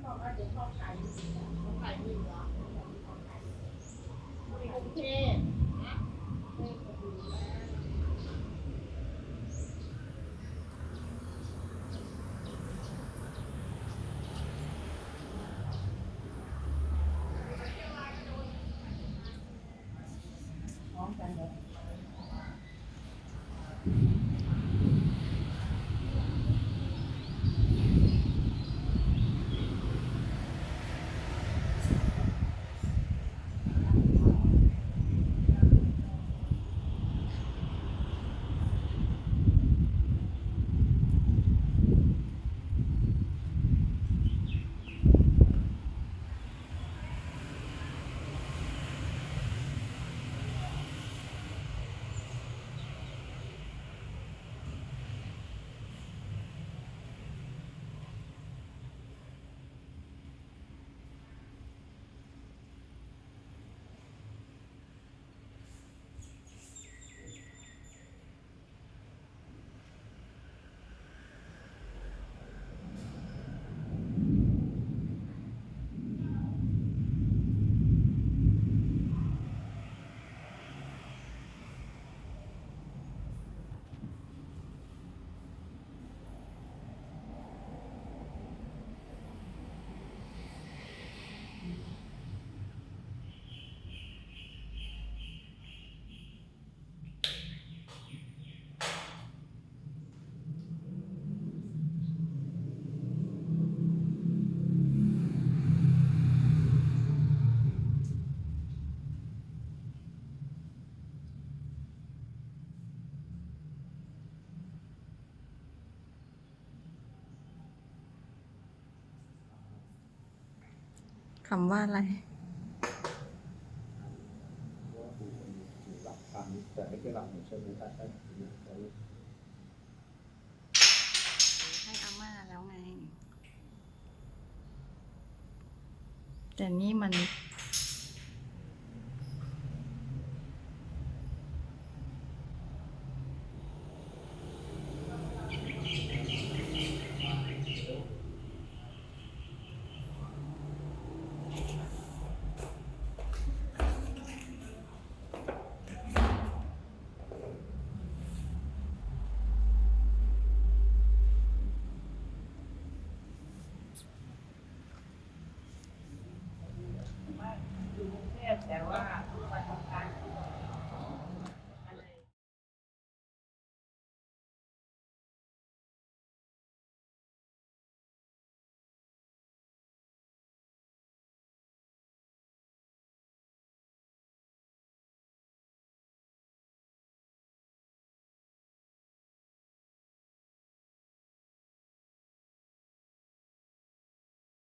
บอกว่าเดี๋ยวพ่อขายอยู่เขาขายอยู่เหรอพ่อขายในกรุงเทพนะเลขก็ดีนะพร้อมกันเลย คำว่าอะไรว่าคือหลักพันแต่ไม่ใช่หลักหนึ่งใช่ไหมครับให้อาม่าแล้วไง แต่นี่มัน